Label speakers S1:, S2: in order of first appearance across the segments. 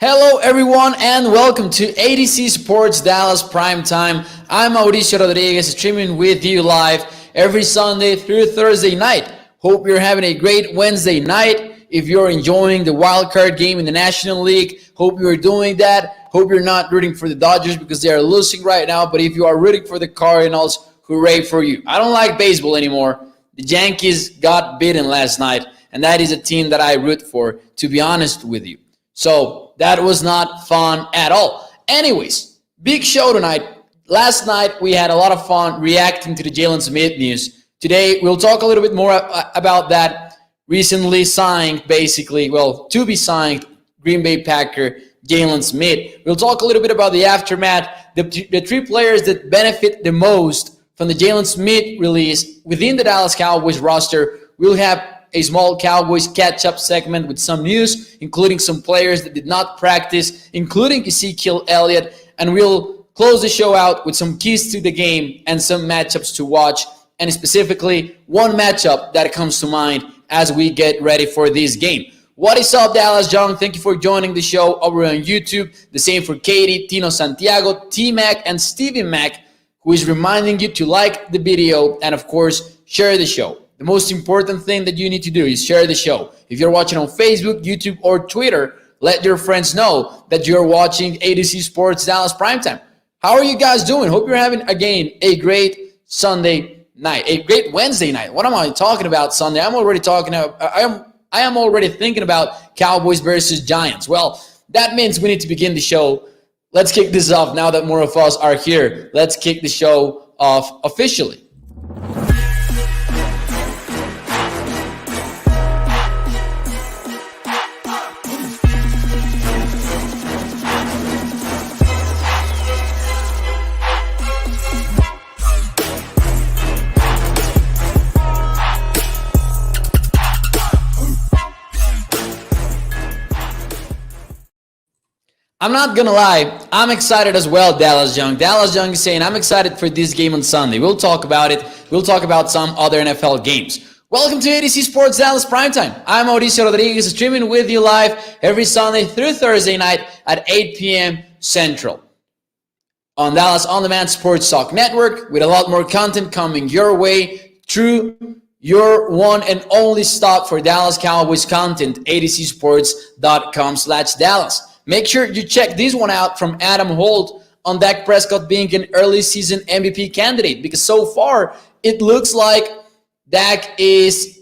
S1: Hello everyone and welcome to Z Sports Dallas Primetime. I'm Mauricio Rodriguez streaming with you live every Sunday through Thursday night. Hope you're having a great Wednesday night. If you're enjoying the wild card game in the National League, hope you're doing that. Hope you're not rooting for the Dodgers because they are losing right now, but if you are rooting for the Cardinals, hooray for you. I don't like baseball anymore. The Yankees got beaten last night, and that is a team that I root for, to be honest with you. So that was not fun at all. Anyways, big show tonight. Last night we had a lot of fun reacting to the Jalen Smith news. Today we'll talk a little bit more about that recently signed, to be signed Green Bay Packer Jaylon Smith. We'll talk a little bit about the aftermath, the three players that benefit the most from the Jaylon Smith release within the Dallas Cowboys roster. We'll have a small Cowboys catch-up segment with some news, including some players that did not practice, including Ezekiel Elliott, and we'll close the show out with some keys to the game and some matchups to watch, and specifically one matchup that comes to mind as we get ready for this game. What is up, Dallas Young? Thank you for joining the show over on YouTube. The same for Katie, Tino Santiago, T-Mac, and Stevie Mac, who is reminding you to like the video and, of course, share the show. The most important thing that you need to do is share the show. If you're watching on Facebook, YouTube, or Twitter, let your friends know that you're watching Z Sports Dallas Primetime. How are you guys doing? Hope you're having, again, a great Sunday night, a great Wednesday night. What am I talking about Sunday? I am already thinking about Cowboys versus Giants. Well, that means we need to begin the show. Let's kick this off now that more of us are here. Let's kick the show off officially. I'm not going to lie, I'm excited as well, Dallas Young. Dallas Young is saying, I'm excited for this game on Sunday. We'll talk about it. We'll talk about some other NFL games. Welcome to Z Sports Dallas Primetime. I'm Mauricio Rodriguez, streaming with you live every Sunday through Thursday night at 8 p.m. Central on Dallas On Demand Sports Talk Network, with a lot more content coming your way through your one and only stop for Dallas Cowboys content, ADCSports.com/Dallas. Make sure you check this one out from Adam Holt on Dak Prescott being an early season MVP candidate, because so far it looks like Dak is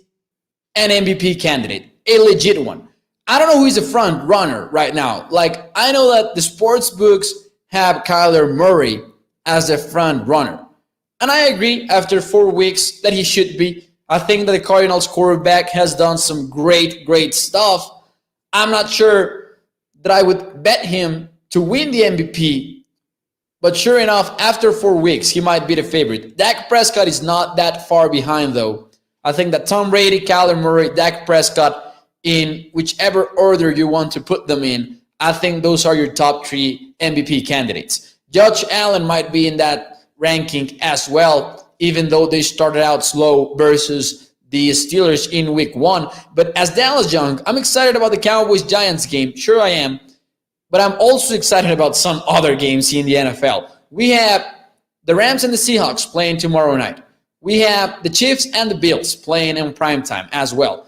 S1: an MVP candidate, a legit one. I don't know who is the front runner right now. Like, I know that the sports books have Kyler Murray as the front runner. And I agree after 4 weeks that he should be. I think that the Cardinals quarterback has done some great stuff. I'm not sure that I would bet him to win the MVP, but sure enough, after 4 weeks, he might be the favorite. Dak Prescott is not that far behind, though. I think that Tom Brady, Kyler Murray, Dak Prescott, in whichever order you want to put them in, I think those are your top 3 MVP candidates. Josh Allen might be in that ranking as well, even though they started out slow versus the Steelers in week 1. But as Dallas Young, I'm excited about the Cowboys-Giants game. Sure I am. But I'm also excited about some other games in the NFL. We have the Rams and the Seahawks playing tomorrow night. We have the Chiefs and the Bills playing in primetime as well.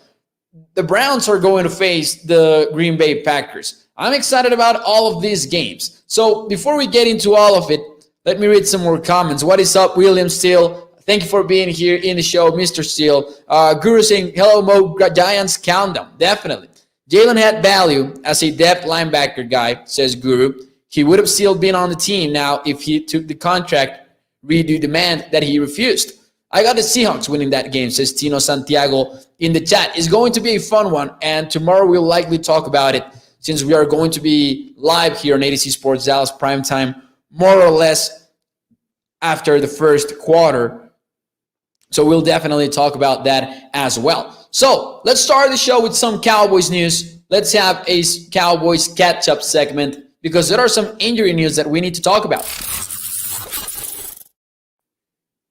S1: The Browns are going to face the Green Bay Packers. I'm excited about all of these games. So before we get into all of it, let me read some more comments. What is up, William Steele? Thank you for being here in the show, Mr. Steele. Guru saying, hello, Mo, Giants countdown. Definitely. Jalen had value as a depth linebacker guy, says Guru. He would have still been on the team now if he took the contract redo demand that he refused. I got the Seahawks winning that game, says Tino Santiago in the chat. It's going to be a fun one, and tomorrow we'll likely talk about it since we are going to be live here on Z Sports Dallas Primetime, more or less after the first quarter. So we'll definitely talk about that as well. So let's start the show with some Cowboys news. Let's have a Cowboys catch-up segment because there are some injury news that we need to talk about.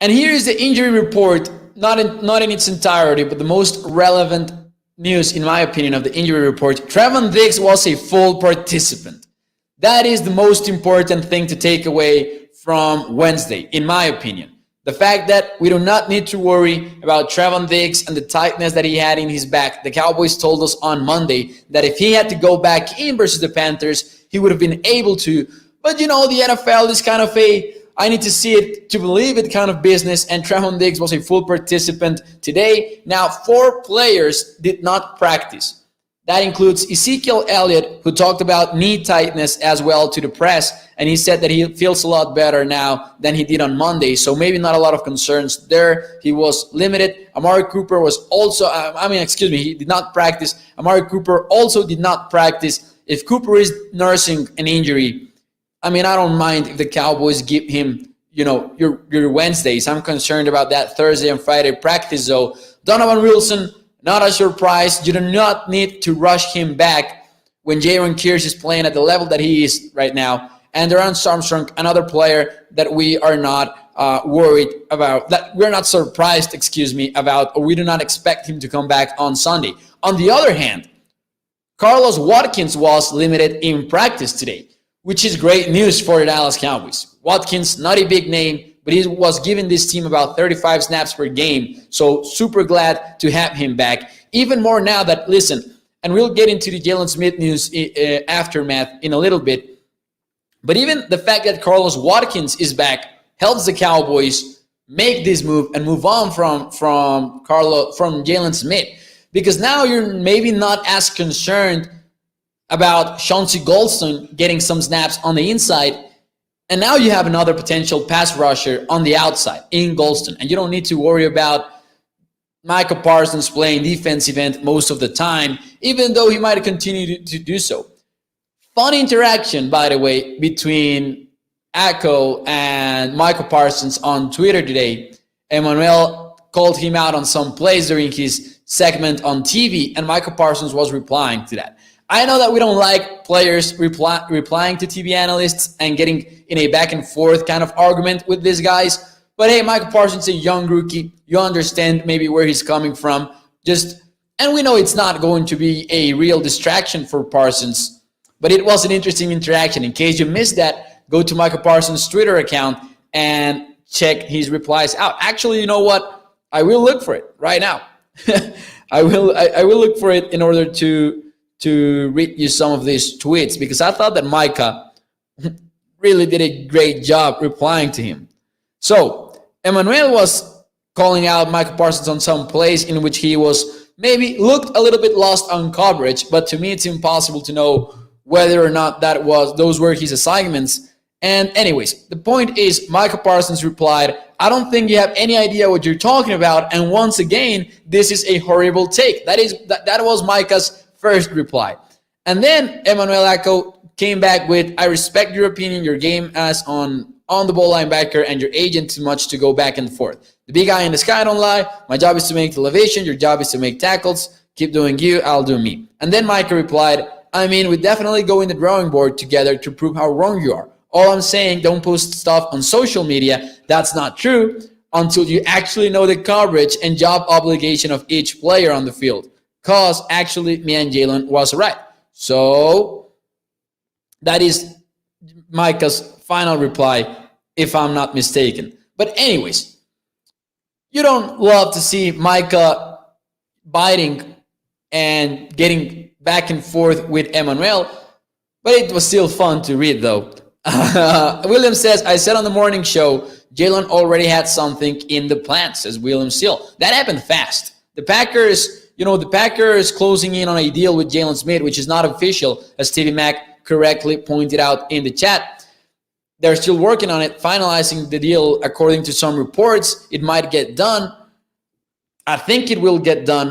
S1: And here is the injury report, not in its entirety, but the most relevant news, in my opinion, of the injury report. Trevon Diggs was a full participant. That is the most important thing to take away from Wednesday, in my opinion. The fact that we do not need to worry about Trevon Diggs and the tightness that he had in his back. The Cowboys told us on Monday that if he had to go back in versus the Panthers, he would have been able to. But the NFL is kind of I need to see it to believe it kind of business, and Trevon Diggs was a full participant today. Now, 4 players did not practice. That includes Ezekiel Elliott, who talked about knee tightness as well to the press, and he said that he feels a lot better now than he did on Monday, so maybe not a lot of concerns there. He was limited. Amari Cooper was also, he did not practice. Amari Cooper also did not practice. If Cooper is nursing an injury, I don't mind if the Cowboys give him, your Wednesdays. I'm concerned about that Thursday and Friday practice, though. Donovan Wilson, not a surprise. You do not need to rush him back when Jaron Kearse is playing at the level that he is right now. And Durant Armstrong, another player that we are not worried about, that we're not surprised, about, or we do not expect him to come back on Sunday. On the other hand, Carlos Watkins was limited in practice today, which is great news for the Dallas Cowboys. Watkins, not a big name, but he was giving this team about 35 snaps per game. So super glad to have him back. Even more now that, listen, and we'll get into the Jaylon Smith news aftermath in a little bit. But even the fact that Carlos Watkins is back helps the Cowboys make this move and move on from Jaylon Smith. Because now you're maybe not as concerned about Chauncey Golston getting some snaps on the inside. And now you have another potential pass rusher on the outside in Golston. And you don't need to worry about Micah Parsons playing defensive end most of the time, even though he might continue to do so. Fun interaction, by the way, between Acko and Micah Parsons on Twitter today. Emmanuel called him out on some plays during his segment on TV, and Micah Parsons was replying to that. I know that we don't like players replying to TV analysts and getting in a back and forth kind of argument with these guys. But hey, Michael Parsons is a young rookie. You understand maybe where he's coming from. And we know it's not going to be a real distraction for Parsons. But it was an interesting interaction. In case you missed that, go to Michael Parsons' Twitter account and check his replies out. Actually, you know what? I will look for it right now. I will look for it in order to read you some of these tweets, because I thought that Micah really did a great job replying to him. So Emmanuel was calling out Micah Parsons on some plays in which he was maybe looked a little bit lost on coverage, but to me it's impossible to know whether or not those were his assignments. And anyways, the point is, Micah Parsons replied, "I don't think you have any idea what you're talking about, and once again, this is a horrible take." That was Micah's first reply. And then Emmanuel Acko came back with, "I respect your opinion, your game as on the ball linebacker, and your agent too much to go back and forth. The big guy in the sky don't lie. My job is to make the elevation. Your job is to make tackles. Keep doing you, I'll do me." And then Micah replied, "We definitely go in the drawing board together to prove how wrong you are. All I'm saying, don't post stuff on social media that's not true until you actually know the coverage and job obligation of each player on the field. Because actually, me and Jaylon was right." So that is Micah's final reply, if I'm not mistaken. But anyways, you don't love to see Micah biting and getting back and forth with Emmanuel, but it was still fun to read, though. William says, "I said on the morning show, Jaylon already had something in the plans," says William Steele. That happened fast. The Packers closing in on a deal with Jalen Smith, which is not official, as Stevie Mack correctly pointed out in the chat. They're still working on it, finalizing the deal. According to some reports, it might get done. I think it will get done.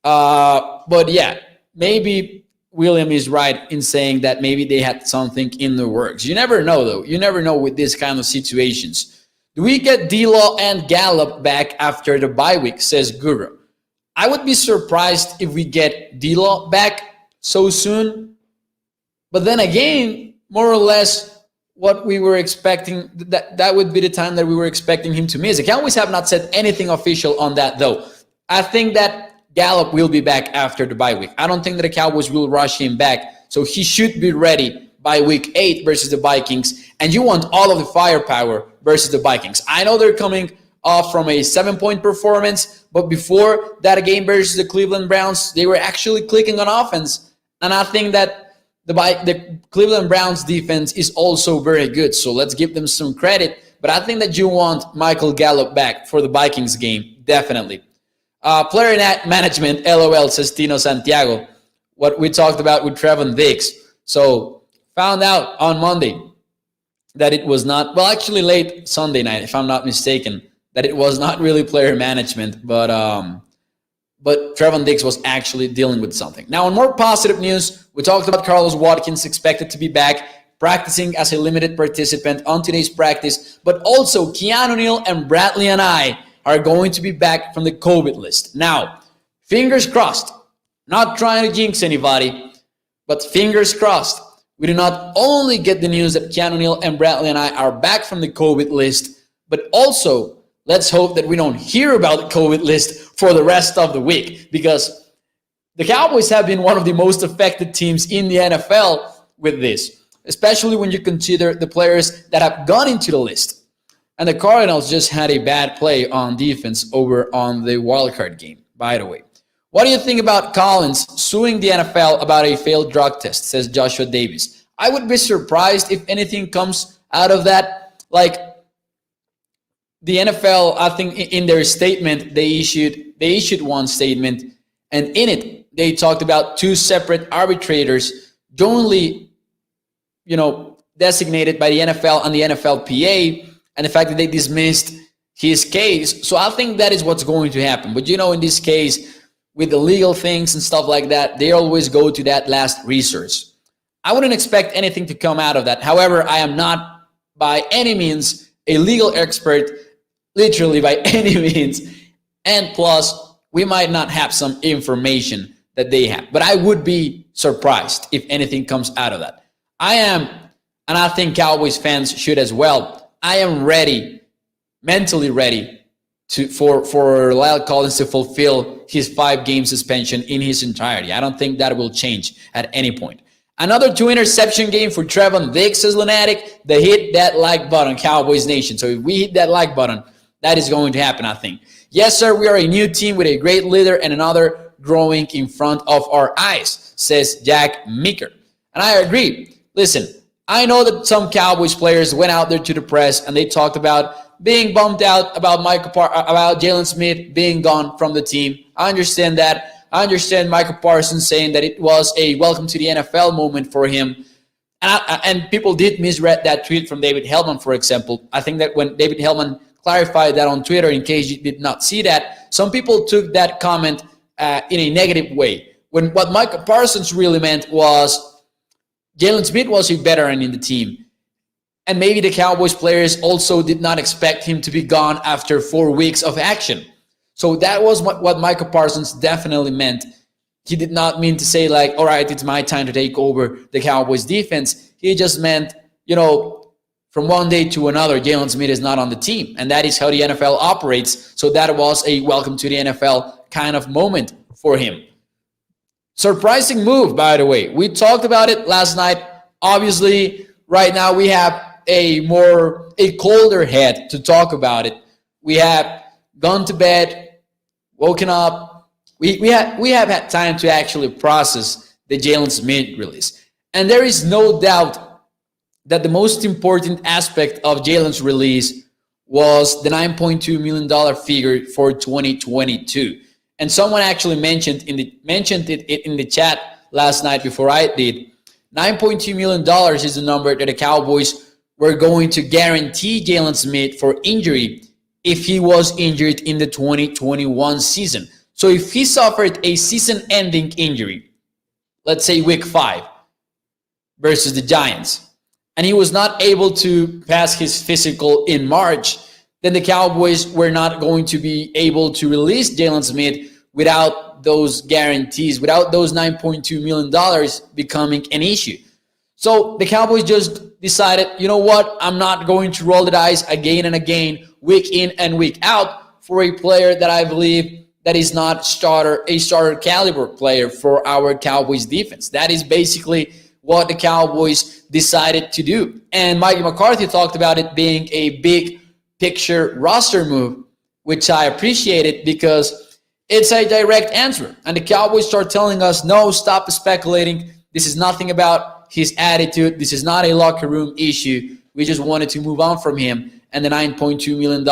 S1: But yeah, maybe William is right in saying that maybe they had something in the works. You never know, though. You never know with this kind of situations. Do we get D-Law and Gallup back after the bye week, says Guru. I would be surprised if we get D-Law back so soon. But then again, more or less what we were expecting, that would be the time that we were expecting him to miss. The Cowboys have not said anything official on that, though. I think that Gallup will be back after the bye week. I don't think that the Cowboys will rush him back. So he should be ready by week 8 versus the Vikings. And you want all of the firepower versus the Vikings. I know they're coming off from a 7-point performance, but before that game versus the Cleveland Browns, they were actually clicking on offense. And I think that the Cleveland Browns defense is also very good. So let's give them some credit. But I think that you want Michael Gallup back for the Vikings game, definitely. Player management, LOL, says Tino Santiago. What we talked about with Trevon Diggs. So found out on Monday that it was not, well, actually late Sunday night, if I'm not mistaken, that it was not really player management, but Trevon Diggs was actually dealing with something. Now, on more positive news, we talked about Carlos Watkins expected to be back practicing as a limited participant on today's practice, but also Keanu Neal and Bradley and I are going to be back from the COVID list. Now, fingers crossed, not trying to jinx anybody, but fingers crossed, we do not only get the news that Keanu Neal and Bradley and I are back from the COVID list, but also let's hope that we don't hear about the COVID list for the rest of the week, because the Cowboys have been one of the most affected teams in the NFL with this, especially when you consider the players that have gone into the list. And the Cardinals just had a bad play on defense over on the wildcard game, by the way. What do you think about Collins suing the NFL about a failed drug test, says Joshua Davis? I would be surprised if anything comes out of that. Like, the NFL, I think in their statement, they issued one statement, and in it, they talked about 2 separate arbitrators jointly, designated by the NFL and the NFLPA, and the fact that they dismissed his case. So I think that is what's going to happen. But in this case, with the legal things and stuff like that, they always go to that last resource. I wouldn't expect anything to come out of that. However, I am not by any means a legal expert, literally by any means. And plus, we might not have some information that they have. But I would be surprised if anything comes out of that. I am, and I think Cowboys fans should as well, I am ready, mentally ready for Lyle Collins to fulfill his 5-game suspension in his entirety. I don't think that will change at any point. Another 2-interception game for Trevon Diggs, says Lunatic. They hit that like button, Cowboys Nation. So if we hit that like button, that is going to happen, I think. Yes, sir, we are a new team with a great leader and another growing in front of our eyes, says Jack Meeker. And I agree. Listen, I know that some Cowboys players went out there to the press and they talked about being bummed out about about Jalen Smith being gone from the team. I understand that. I understand Michael Parsons saying that it was a welcome to the NFL moment for him. And people did misread that tweet from David Hellman, for example. I think that when David Hellman clarified that on Twitter, in case you did not see that, some people took that comment in a negative way. When what Michael Parsons really meant was Jalen Smith was a veteran in the team. And maybe the Cowboys players also did not expect him to be gone after 4 weeks of action. So that was what Michael Parsons definitely meant. He did not mean to say like, all right, it's my time to take over the Cowboys defense. He just meant, from one day to another, Jalen Smith is not on the team. And that is how the NFL operates. So that was a welcome to the NFL kind of moment for him. Surprising move, by the way. We talked about it last night. Obviously, right now we have a colder head to talk about it. We have gone to bed, woken up. We have had time to actually process the Jalen Smith release. And there is no doubt that the most important aspect of Jalen's release was the $9.2 million figure for 2022. And someone actually mentioned it in the chat last night before I did. $9.2 million is the number that the Cowboys were going to guarantee Jalen Smith for injury if he was injured in the 2021 season. So if he suffered a season-ending injury, let's say week 5 versus the Giants, and he was not able to pass his physical in March, then the Cowboys were not going to be able to release Jalen Smith without those guarantees, without those $9.2 million becoming an issue. So the Cowboys just decided, you know what, I'm not going to roll the dice again and again, week in and week out, for a player that I believe that is not a starter caliber player for our Cowboys defense. That is basically what the Cowboys decided to do. And Mike McCarthy talked about it being a big picture roster move, which I appreciated because it's a direct answer. And the Cowboys start telling us, no, stop speculating. This is nothing about his attitude. This is not a locker room issue. We just wanted to move on from him. And the $9.2 million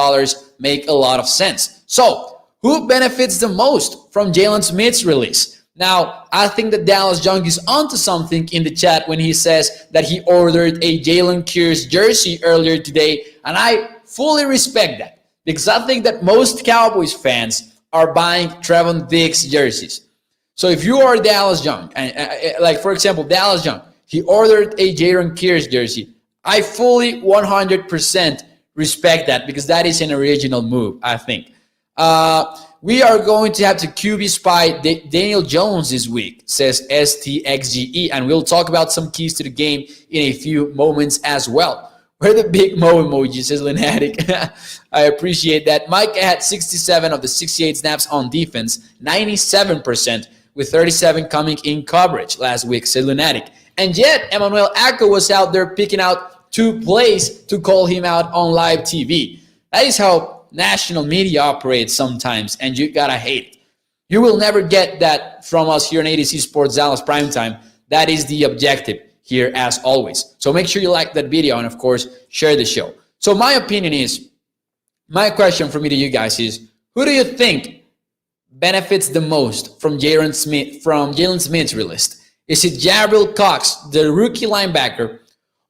S1: make a lot of sense. So, who benefits the most from Jaylon Smith's release? Now, I think that Dallas Young is onto something in the chat when he says that he ordered a Jalen Kearse jersey earlier today. And I fully respect that because I think that most Cowboys fans are buying Trevon Diggs jerseys. So if you are Dallas Young, like for example, Dallas Young, he ordered a Jalen Kearse jersey. I fully 100% respect that because that is an original move, I think. We are going to have to QB spy Daniel Jones this week, says STXGE, and we'll talk about some keys to the game in a few moments as well. Where the big Mo emoji, says Lunatic. I appreciate that. Micah had 67 of the 68 snaps on defense, 97%, with 37 coming in coverage last week, said Lunatic. And yet, Emmanuel Acko was out there picking out 2 plays to call him out on live TV. That is how national media operates sometimes, and you gotta hate it. You will never get that from us here in Z Sports Dallas Primetime. That is the objective here as always. So make sure you like that video and of course share the show. So my opinion is, my question for me to you guys is, who do you think benefits the most from Jaylon Smith's release? Is it Jabril Cox, the rookie linebacker,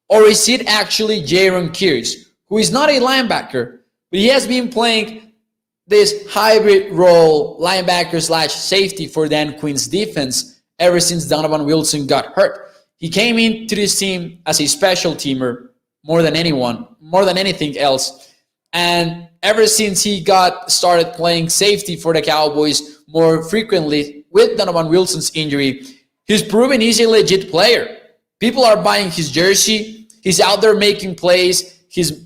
S1: or is it actually Jalen Kearse, who is not a linebacker, but he has been playing this hybrid role, linebacker/safety for Dan Quinn's defense ever since Donovan Wilson got hurt. He came into this team as a special teamer more than anything else. And ever since he got started playing safety for the Cowboys more frequently with Donovan Wilson's injury, he's proven he's a legit player. People are buying his jersey. He's out there making plays. He's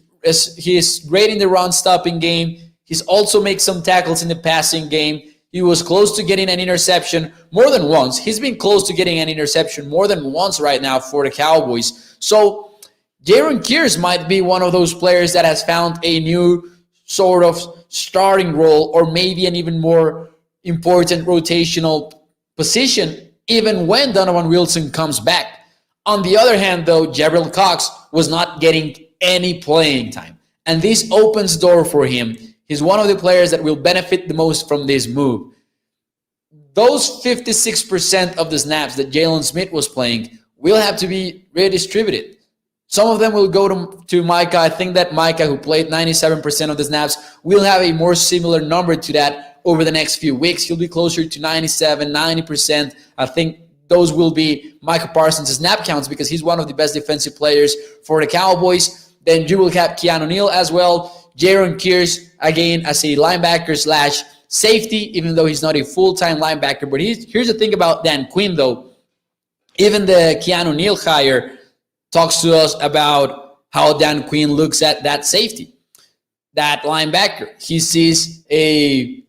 S1: great in the run-stopping game. He's also made some tackles in the passing game. He was close to getting an interception more than once. He's been close to getting an interception more than once right now for the Cowboys. So Jalen Kearse might be one of those players that has found a new sort of starting role or maybe an even more important rotational position even when Donovan Wilson comes back. On the other hand, though, Jabril Cox was not getting any playing time. And this opens door for him. He's one of the players that will benefit the most from this move. Those 56% of the snaps that Jaylon Smith was playing will have to be redistributed. Some of them will go to Micah. I think that Micah, who played 97% of the snaps, will have a more similar number to that over the next few weeks. He'll be closer to 97, 90%. I think those will be Micah Parsons' snap counts because he's one of the best defensive players for the Cowboys. Then you will have Keanu Neal as well. Jalen Kearse, again, as a linebacker/safety, even though he's not a full-time linebacker. But here's the thing about Dan Quinn, though. Even the Keanu Neal hire talks to us about how Dan Quinn looks at that safety, that linebacker. He sees a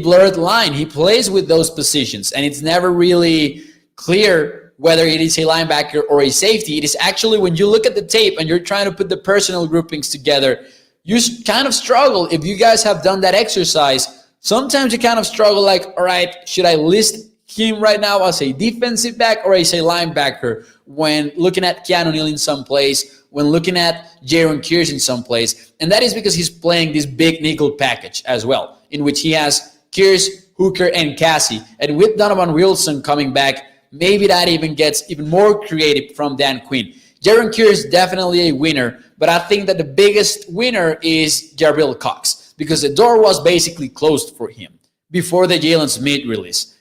S1: blurred line. He plays with those positions, and it's never really clear whether it is a linebacker or a safety. It is actually when you look at the tape and you're trying to put the personal groupings together, you kind of struggle. If you guys have done that exercise, sometimes you kind of struggle like, all right, should I list him right now as a defensive back or as a linebacker when looking at Keanu Neal in some place, when looking at Jalen Kearse in some place? And that is because he's playing this big nickel package as well, in which he has Kearse, Hooker, and Cassie. And with Donovan Wilson coming back, maybe that even gets even more creative from Dan Quinn. Jalen Kearse is definitely a winner, but I think that the biggest winner is Jabril Cox because the door was basically closed for him before the Jaylon Smith release.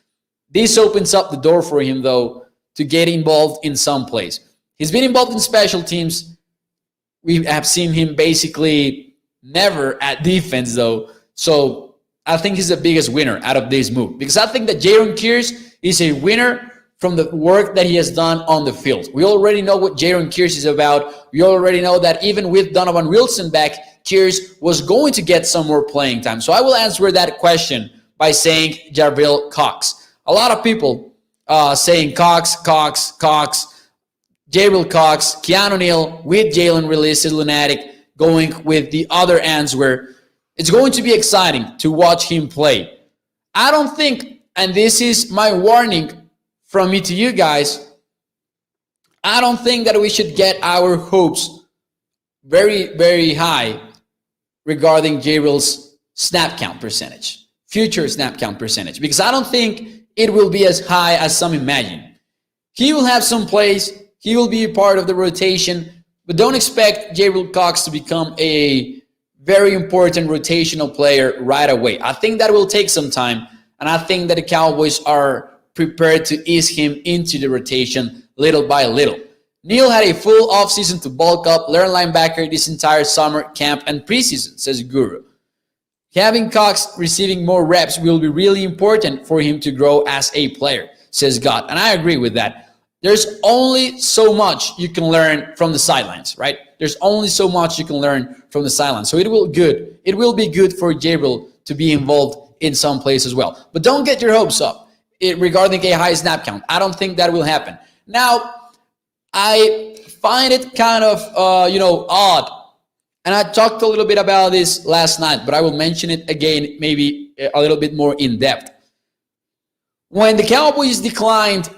S1: This opens up the door for him, though, to get involved in some plays. He's been involved in special teams. We have seen him basically never at defense, though. So I think he's the biggest winner out of this move because I think that Jalen Kearse is a winner from the work that he has done on the field. We already know what Jalen Kearse is about. We already know that even with Donovan Wilson back, Kearse was going to get some more playing time. So I will answer that question by saying Jabril Cox. A lot of people saying Cox, Jabril Cox, Keanu Neal with Jalen released Lunatic, going with the other answer. It's going to be exciting to watch him play. I don't think, and this is my warning from me to you guys, I don't think that we should get our hopes very, very high regarding Jabril's snap count percentage, future snap count percentage, because I don't think it will be as high as some imagine. He will have some plays, he will be a part of the rotation, but don't expect Jabril Cox to become a very important rotational player right away. I think that will take some time, and I think that the Cowboys are prepared to ease him into the rotation little by little. Neal had a full offseason to bulk up, learn linebacker this entire summer, camp, and preseason, says Guru. Having Cox receiving more reps will be really important for him to grow as a player, says God. And I agree with that. There's only so much you can learn from the sidelines, right? There's only so much you can learn from the sidelines. So it will be good for Jabril to be involved in some place as well. But don't get your hopes up regarding a high snap count. I don't think that will happen. Now, I find it kind of, odd. And I talked a little bit about this last night, but I will mention it again, maybe a little bit more in depth. When the Cowboys declined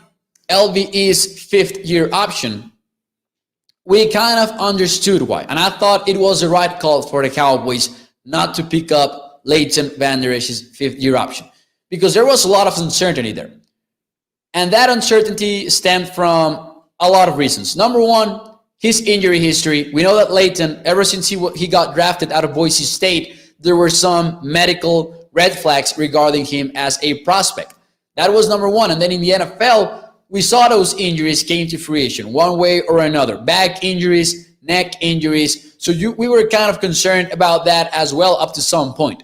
S1: LVE's fifth-year option, we kind of understood why. And I thought it was the right call for the Cowboys not to pick up Leighton Vander Esch's fifth-year option, because there was a lot of uncertainty there. And that uncertainty stemmed from a lot of reasons. Number one, his injury history. We know that Leighton, ever since he got drafted out of Boise State, there were some medical red flags regarding him as a prospect. That was number one. And then in the NFL, we saw those injuries came to fruition one way or another. Back injuries, neck injuries. So we were kind of concerned about that as well up to some point.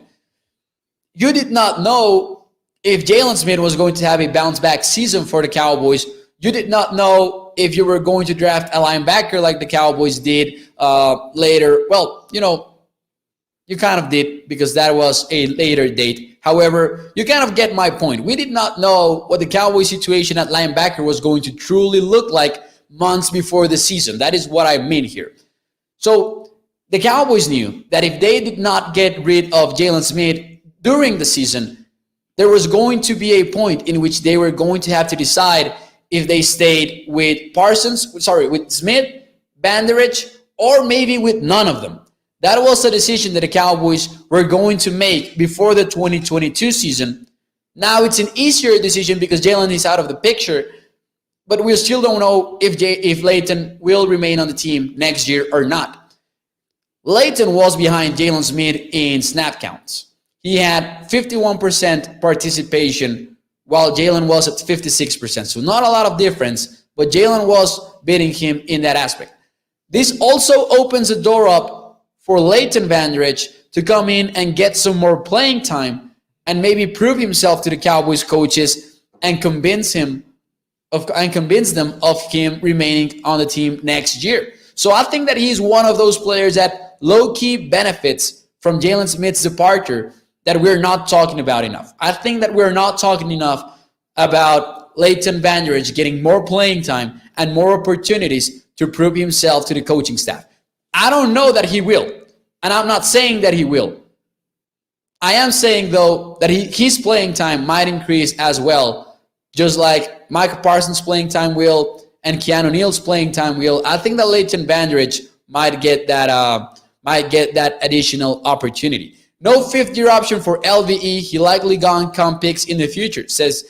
S1: You did not know if Jaylon Smith was going to have a bounce-back season for the Cowboys. You did not know if you were going to draft a linebacker like the Cowboys did later. Well, you kind of did, because that was a later date. However, you kind of get my point. We did not know what the Cowboys situation at linebacker was going to truly look like months before the season. That is what I mean here. So the Cowboys knew that if they did not get rid of Jaylon Smith during the season, there was going to be a point in which they were going to have to decide if they stayed with with Smith, Vander Esch, or maybe with none of them. That was a decision that the Cowboys were going to make before the 2022 season. Now it's an easier decision because Jalen is out of the picture, but we still don't know if Leighton will remain on the team next year or not. Leighton was behind Jalen Smith in snap counts. He had 51% participation while Jalen was at 56%. So not a lot of difference, but Jalen was beating him in that aspect. This also opens the door up for Leighton Vander Esch to come in and get some more playing time and maybe prove himself to the Cowboys coaches and convince them of him remaining on the team next year. So I think that he's one of those players that low-key benefits from Jalen Smith's departure that we're not talking about enough. I think that we're not talking enough about Leighton Vander Esch getting more playing time and more opportunities to prove himself to the coaching staff. I don't know that he will, and I'm not saying that he will. I am saying, though, that his playing time might increase as well, just like Micah Parsons' playing time will and Keanu Neal's playing time will. I think that Leighton Vander Esch might get that additional opportunity. No fifth-year option for LVE. He likely gone come picks in the future, says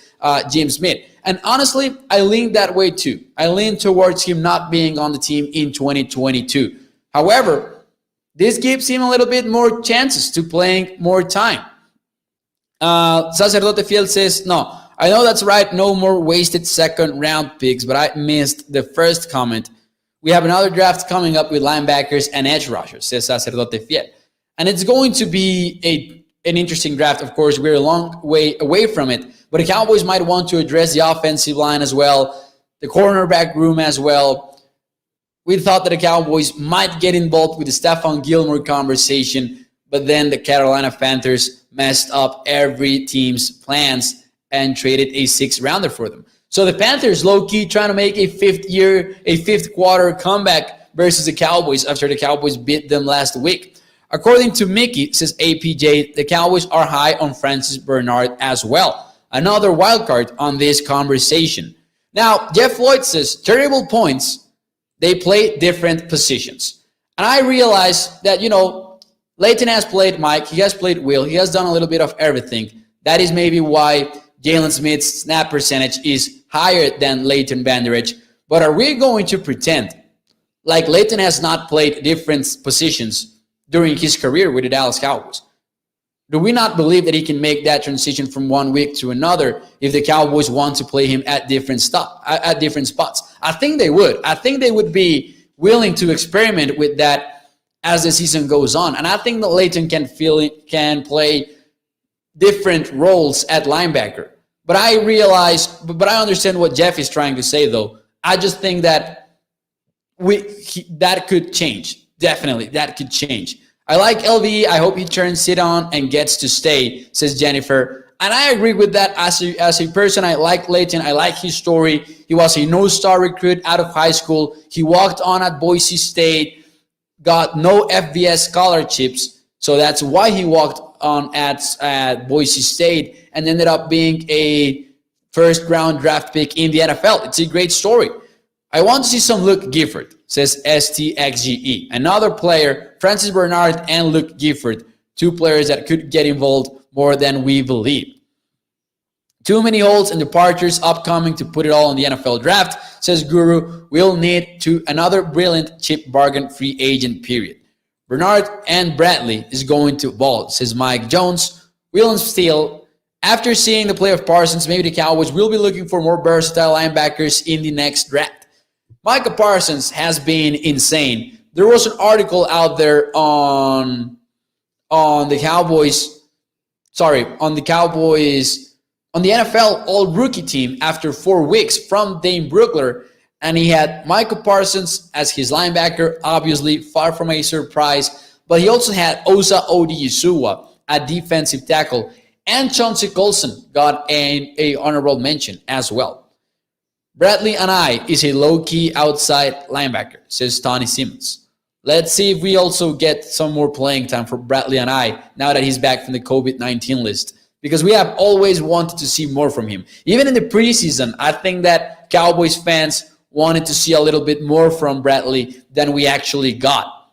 S1: Jim Smith. And honestly, I lean that way too. I lean towards him not being on the team in 2022. However, this gives him a little bit more chances to playing more time. Sacerdote Fiel says, no, I know that's right. No more wasted second-round picks, but I missed the first comment. We have another draft coming up with linebackers and edge rushers, says Sacerdote Fiel. And it's going to be an interesting draft. Of course, we're a long way away from it, but the Cowboys might want to address the offensive line as well, the cornerback room as well. We thought that the Cowboys might get involved with the Stephon Gilmore conversation, but then the Carolina Panthers messed up every team's plans and traded a sixth rounder for them. So the Panthers low-key trying to make a fifth quarter comeback versus the Cowboys after the Cowboys beat them last week. According to Mickey, says APJ, the Cowboys are high on Francis Bernard as well. Another wild card on this conversation. Now, Jeff Lloyd says, terrible points, they play different positions. And I realize that, Leighton has played Mike, he has played Will, he has done a little bit of everything. That is maybe why Jaylon Smith's snap percentage is higher than Leighton Vander Esch. But are we going to pretend like Leighton has not played different positions during his career with the Dallas Cowboys? Do we not believe that he can make that transition from one week to another if the Cowboys want to play him at different spots? I think they would. I think they would be willing to experiment with that as the season goes on. And I think that Leighton can play different roles at linebacker. But I understand what Jeff is trying to say, though. I just think that that could change. Definitely, that could change. I like LVE. I hope he turns it on and gets to stay, says Jennifer. And I agree with that. As a person, I like Leighton. I like his story. He was a no-star recruit out of high school. He walked on at Boise State, got no FBS scholarships. So that's why he walked on at Boise State and ended up being a first-round draft pick in the NFL. It's a great story. I want to see some Luke Gifford, says STXGE. Another player, Francis Bernard and Luke Gifford, two players that could get involved more than we believe. Too many holes and departures upcoming to put it all in the NFL draft, says Guru. We'll need another brilliant cheap bargain free agent period. Bernard and Bradley is going to vault, says Mike Jones. Will Steele, after seeing the play of Parsons, maybe the Cowboys will be looking for more versatile linebackers in the next draft. Micah Parsons has been insane. There was an article out there on the NFL all-rookie team after 4 weeks from Dane Brookler, and he had Micah Parsons as his linebacker, obviously far from a surprise, but he also had Osa Odiyisua at defensive tackle, and Chauncey Colson got an honorable mention as well. Bradley Anae is a low-key outside linebacker, says Tony Simmons. Let's see if we also get some more playing time for Bradley Anae now that he's back from the COVID-19 list, because we have always wanted to see more from him. Even in the preseason, I think that Cowboys fans wanted to see a little bit more from Bradley than we actually got.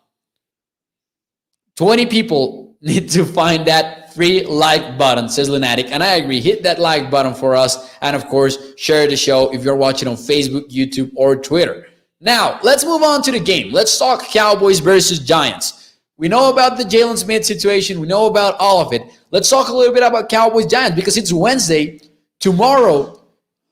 S1: 20 people need to find that free like button, says Lunatic, and I agree. Hit that like button for us, and of course, share the show if you're watching on Facebook, YouTube, or Twitter. Now, let's move on to the game. Let's talk Cowboys versus Giants. We know about the Jaylon Smith situation. We know about all of it. Let's talk a little bit about Cowboys-Giants because it's Wednesday. Tomorrow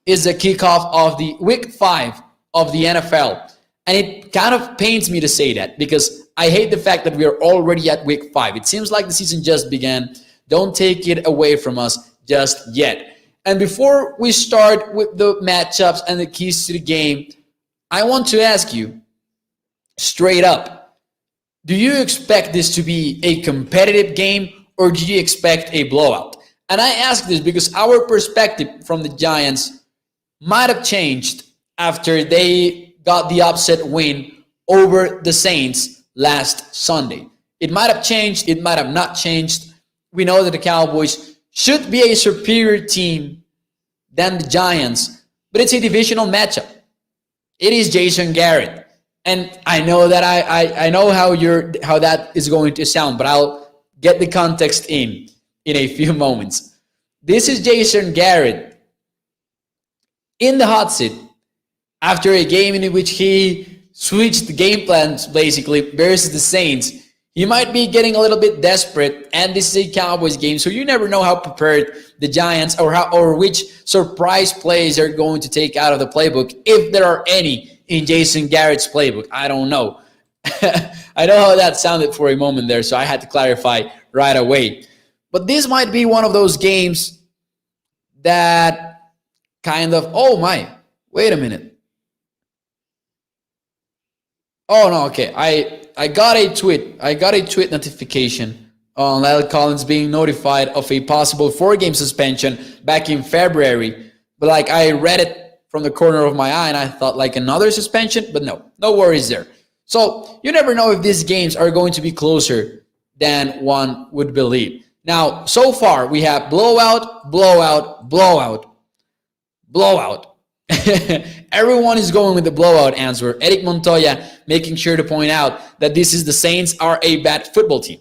S1: is the kickoff of the Week 5 of the NFL. And it kind of pains me to say that because I hate the fact that we are already at Week 5. It seems like the season just began. Don't take it away from us just yet. And before we start with the matchups and the keys to the game, I want to ask you straight up, do you expect this to be a competitive game or do you expect a blowout? And I ask this because our perspective from the Giants might have changed after they got the upset win over the Saints last Sunday. It might have changed, it might have not changed. We know that the Cowboys should be a superior team than the Giants, but it's a divisional matchup. It is Jason Garrett. And I know that I know how that is going to sound, but I'll get the context in a few moments. This is Jason Garrett in the hot seat after a game in which he switched the game plans basically versus the Saints. He might be getting a little bit desperate, and this is a Cowboys game, so you never know how prepared the Giants or which surprise plays they're going to take out of the playbook, if there are any in Jason Garrett's playbook. I don't know. I know how that sounded for a moment there, so I had to clarify right away. But this might be one of those games that kind of, oh my, wait a minute. Oh no, okay. I got a tweet. I got a tweet notification on Lyle Collins being notified of a possible 4-game suspension back in February. But like I read it from the corner of my eye and I thought like another suspension, but no worries there. So you never know if these games are going to be closer than one would believe. Now, so far we have blowout, blowout, blowout, blowout. Everyone is going with the blowout answer. Eric Montoya making sure to point out that this is the Saints are a bad football team.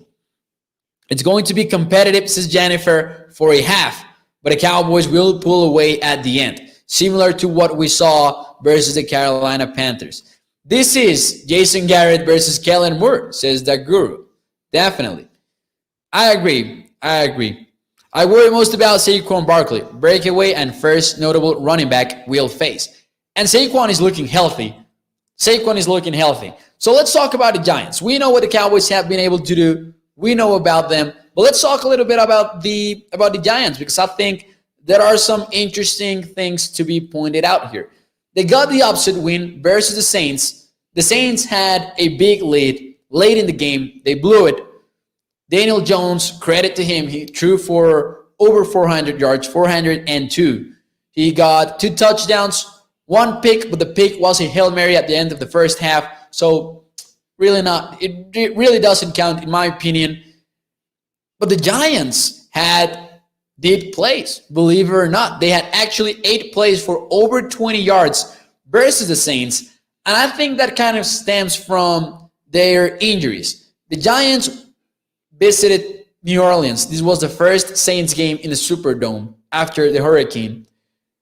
S1: It's going to be competitive, says Jennifer, for a half, but the Cowboys will pull away at the end, similar to what we saw versus the Carolina Panthers. This is Jason Garrett versus Kellen Moore, says the guru. Definitely. I agree. I worry most about Saquon Barkley, breakaway and first notable running back we'll face. And Saquon is looking healthy. So let's talk about the Giants. We know what the Cowboys have been able to do. We know about them. But let's talk a little bit about the Giants, because I think there are some interesting things to be pointed out here. They got the upset win versus the Saints. The Saints had a big lead late in the game. They blew it. Daniel Jones, credit to him, he threw for over 400 yards, 402. He got 2 touchdowns, 1 pick, but the pick was a Hail Mary at the end of the first half. So it really doesn't count in my opinion. But the Giants had deep plays, believe it or not. They had actually 8 plays for over 20 yards versus the Saints. And I think that kind of stems from their injuries. The Giants visited New Orleans. This was the first Saints game in the Superdome after the hurricane.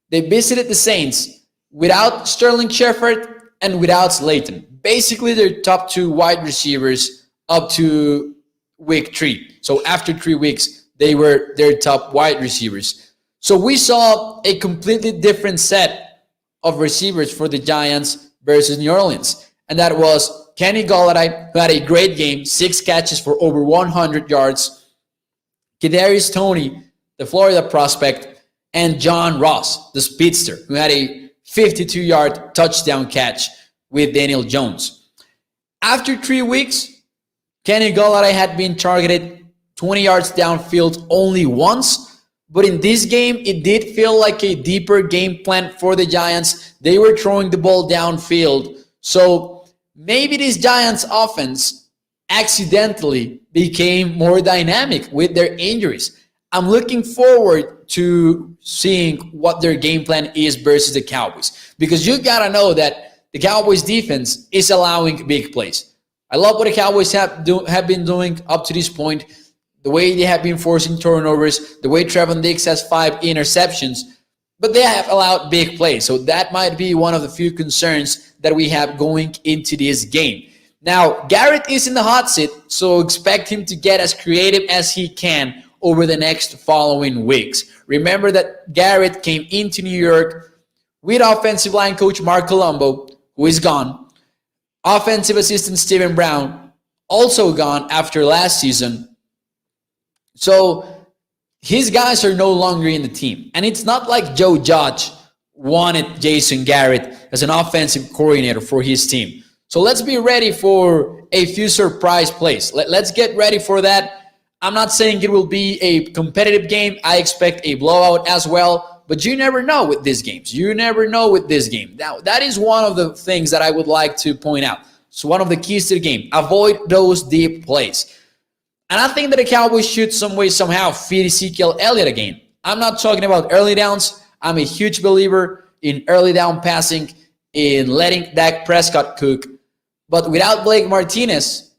S1: They visited the Saints without Sterling Shepard and without Slayton. Basically, their top 2 wide receivers up to week 3. So after 3 weeks, they were their top wide receivers. So we saw a completely different set of receivers for the Giants versus New Orleans. And that was Kenny Golladay, who had a great game, 6 catches for over 100 yards. Kadarius Toney, the Florida prospect, and John Ross, the speedster, who had a 52-yard touchdown catch with Daniel Jones. After 3 weeks, Kenny Golladay had been targeted 20 yards downfield only once, but in this game, it did feel like a deeper game plan for the Giants. They were throwing the ball downfield. So maybe this Giants offense accidentally became more dynamic with their injuries. I'm looking forward to seeing what their game plan is versus the Cowboys, because you got to know that the Cowboys defense is allowing big plays. I love what the Cowboys have been doing up to this point, the way they have been forcing turnovers, the way Trevon Diggs has 5 interceptions, but they have allowed big plays. So that might be one of the few concerns that we have going into this game. Now, Garrett is in the hot seat, so expect him to get as creative as he can over the next following weeks. Remember that Garrett came into New York with offensive line coach Mark Colombo, who is gone. Offensive assistant Stephen Brown, also gone after last season. So his guys are no longer in the team. And it's not like Joe Judge wanted Jason Garrett as an offensive coordinator for his team. So let's be ready for a few surprise plays. Let's get ready for that. I'm not saying it will be a competitive game. I expect a blowout as well. But you never know with these games. Now, that is one of the things that I would like to point out. So one of the keys to the game, avoid those deep plays. And I think that the Cowboys should some way, somehow feed Ezekiel Elliott again. I'm not talking about early downs. I'm a huge believer in early down passing, in letting Dak Prescott cook. But without Blake Martinez,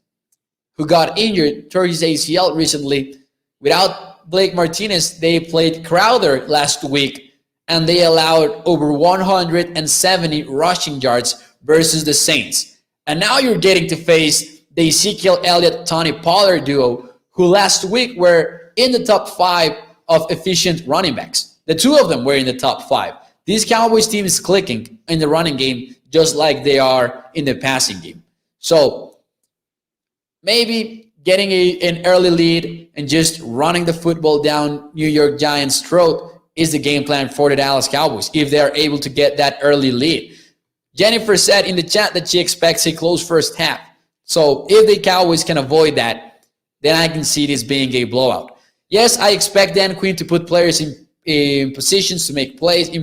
S1: who got injured, tore his ACL recently, without Blake Martinez, they played Crowder last week, and they allowed over 170 rushing yards versus the Saints. And now you're getting to face the Ezekiel Elliott-Tony Pollard duo, who last week were in the top 5 of efficient running backs. The 2 of them were in the top 5. This Cowboys team is clicking in the running game just like they are in the passing game. So maybe getting an early lead and just running the football down New York Giants' throat is the game plan for the Dallas Cowboys if they are able to get that early lead. Jennifer said in the chat that she expects a close first half. So if the Cowboys can avoid that, then I can see this being a blowout. Yes, I expect Dan Quinn to put players in positions to make plays.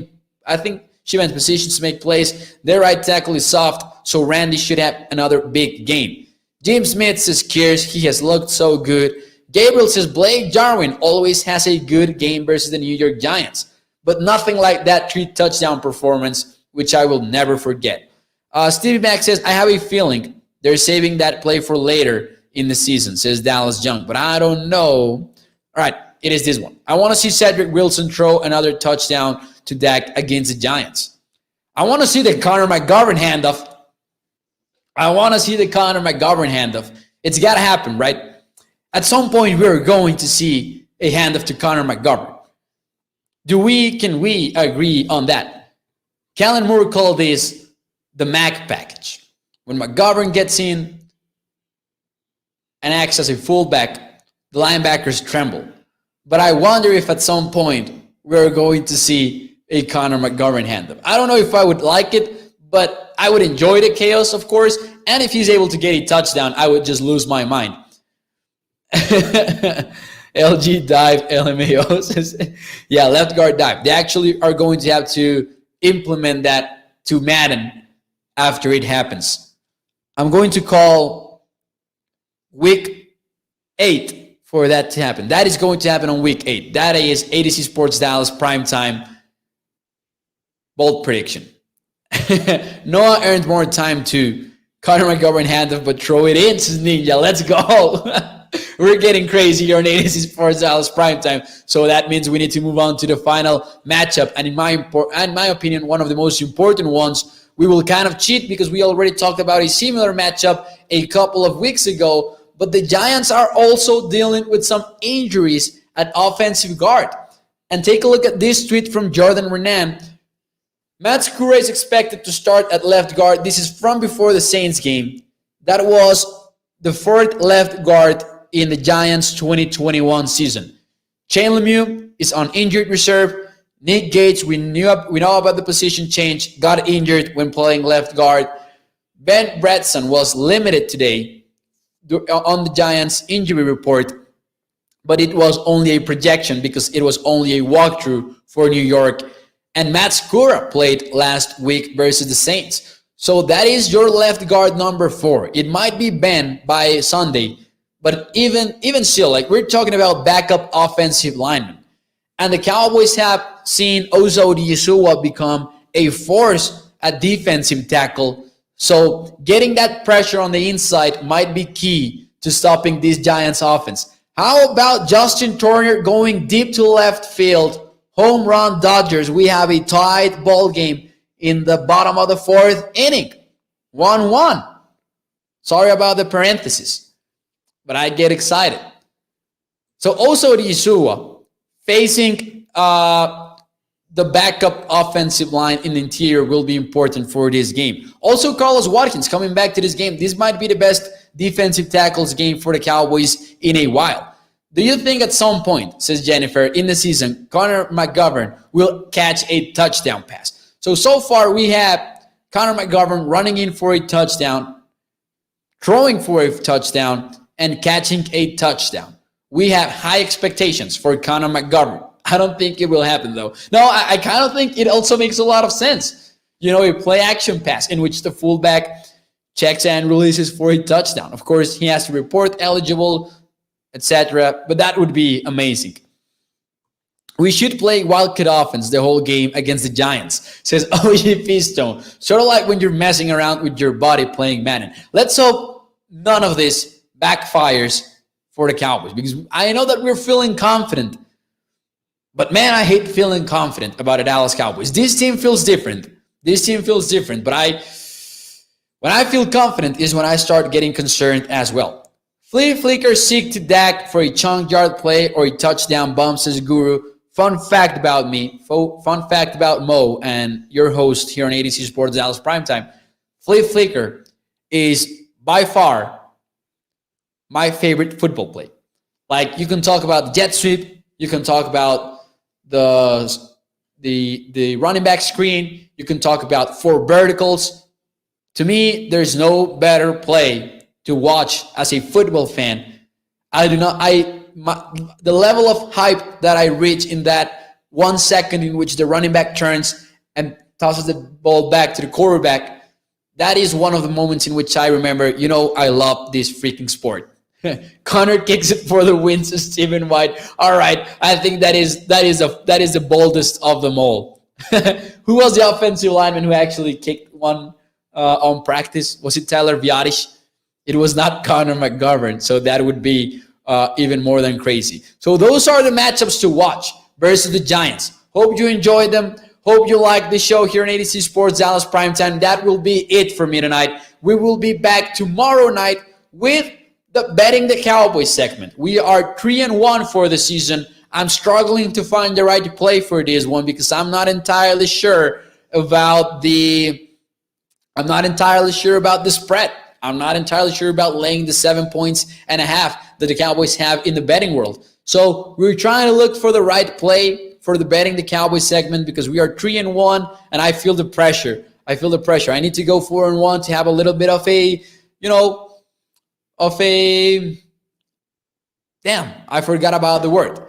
S1: I think she meant positions to make plays. Their right tackle is soft, so Randy should have another big game. James Smith says cares. He has looked so good. Gabriel says Blake Jarwin always has a good game versus the New York Giants, but nothing like that 3-touchdown performance, which I will never forget. Stevie Mack says, I have a feeling they're saving that play for later in the season, says Dallas Young, but I don't know. All right, it is this one. I want to see Cedric Wilson throw another touchdown to Dak against the Giants. I want to see the Connor McGovern handoff. It's got to happen, right? At some point, we're going to see a handoff to Connor McGovern. Can we agree on that? Kellen Moore called this the Mac package. When McGovern gets in and acts as a fullback, the linebackers tremble. But I wonder if at some point we're going to see a Connor McGovern handoff. I don't know if I would like it, but I would enjoy the chaos, of course. And if he's able to get a touchdown, I would just lose my mind. LG dive, LMAO says, yeah, left guard dive. They actually are going to have to implement that to Madden after it happens. I'm going to call week 8 for that to happen. That is going to happen on week 8. That is ADC Sports Dallas Primetime bold prediction. Noah earned more time to Connor McGovern handoff, but throw it in, says Ninja. Let's go. We're getting crazy here on ADC Sports Dallas Primetime. So that means we need to move on to the final matchup. And in my opinion, one of the most important ones, we will kind of cheat because we already talked about a similar matchup a couple of weeks ago. But the Giants are also dealing with some injuries at offensive guard. And take a look at this tweet from Jordan Renan. Matt Skura is expected to start at left guard. This is from before the Saints game. That was the 4th left guard in the Giants 2021 season. Shane Lemieux is on injured reserve. Nick Gates, we know about the position change, got injured when playing left guard. Ben Bradson was limited today on the Giants injury report, but it was only a projection because it was only a walkthrough for New York. And Matt Skura played last week versus the Saints. So that is your left guard number 4. It might be Ben by Sunday, but even still, like we're talking about backup offensive linemen. And the Cowboys have seen Ozo Odiyesua become a force at defensive tackle. So getting that pressure on the inside might be key to stopping this Giants offense. How about Justin Turner going deep to left field? Home run Dodgers. We have a tied ball game in the bottom of the 4th inning. 1-1. Sorry about the parenthesis, but I get excited. So also Odiyesua facing the backup offensive line in the interior will be important for this game. Also, Carlos Watkins coming back to this game. This might be the best defensive tackles game for the Cowboys in a while. Do you think at some point, says Jennifer, in the season, Connor McGovern will catch a touchdown pass? So far we have Connor McGovern running in for a touchdown, throwing for a touchdown, and catching a touchdown. We have high expectations for Connor McGovern. I don't think it will happen, though. No, I kind of think it also makes a lot of sense. You know, a play-action pass in which the fullback checks and releases for a touchdown. Of course, he has to report eligible, etc., but that would be amazing. We should play wildcat offense the whole game against the Giants, says OG Pistone. Sort of like when you're messing around with your body playing Madden. Let's hope none of this backfires for the Cowboys, because I know that we're feeling confident, but man, I hate feeling confident about the Dallas Cowboys. This team feels different. But when I feel confident is when I start getting concerned as well. Flea Flicker seek to Dak for a chunk yard play or a touchdown bump, says Guru. Fun fact about me, fun fact about Mo and your host here on ADC Sports Dallas Primetime. Flea Flicker is by far my favorite football play. Like, you can talk about the jet sweep, you can talk about the running back screen, you can talk about 4 verticals. To me, there's no better play to watch as a football fan I do not. The level of hype that I reach in that 1 second in which the running back turns and tosses the ball back to the quarterback, that is one of the moments in which I remember, I love this freaking sport. Connor kicks it for the win to Stephen White. All right, I think that is the boldest of them all. Who was the offensive lineman who actually kicked one on practice? Was it Tyler Viadish? It was not Connor McGovern, so that would be even more than crazy. So those are the matchups to watch versus the Giants. Hope you enjoyed them. Hope you like the show here on Z Sports Dallas Primetime. That will be it for me tonight. We will be back tomorrow night with the Betting the Cowboys segment. We are 3-1 for the season. I'm struggling to find the right play for this one because I'm not entirely sure about the spread. I'm not entirely sure about laying the 7.5 points that the Cowboys have in the betting world. So we're trying to look for the right play for the Betting the Cowboys segment because we are 3-1 and I feel the pressure. I need to go 4-1 to have a little bit of damn, I forgot about the word.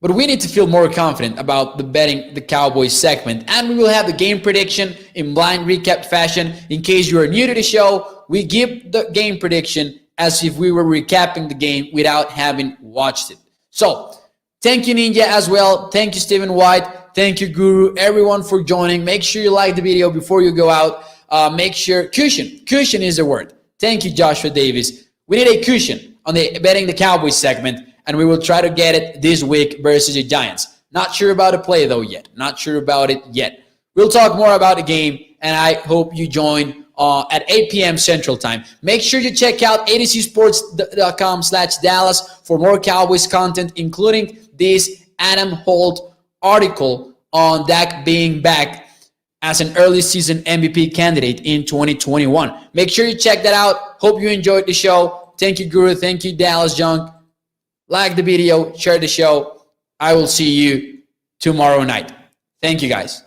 S1: But we need to feel more confident about the Betting the Cowboys segment. And we will have the game prediction in blind recap fashion. In case you are new to the show, we give the game prediction as if we were recapping the game without having watched it. So, thank you, Ninja, as well. Thank you, Stephen White. Thank you, Guru. Everyone for joining. Make sure you like the video before you go out. Make sure, cushion is the word. Thank you, Joshua Davis. We need a cushion on the Betting the Cowboys segment, and we will try to get it this week versus the Giants. Not sure about the play, though, yet. We'll talk more about the game, and I hope you join at 8 p.m. Central Time. Make sure you check out adcsports.com/Dallas for more Cowboys content, including this Adam Holt article on Dak being back as an early season MVP candidate in 2021. Make sure you check that out. Hope you enjoyed the show. Thank you, Guru. Thank you, Dallas Junk. Like the video, share the show. I will see you tomorrow night. Thank you, guys.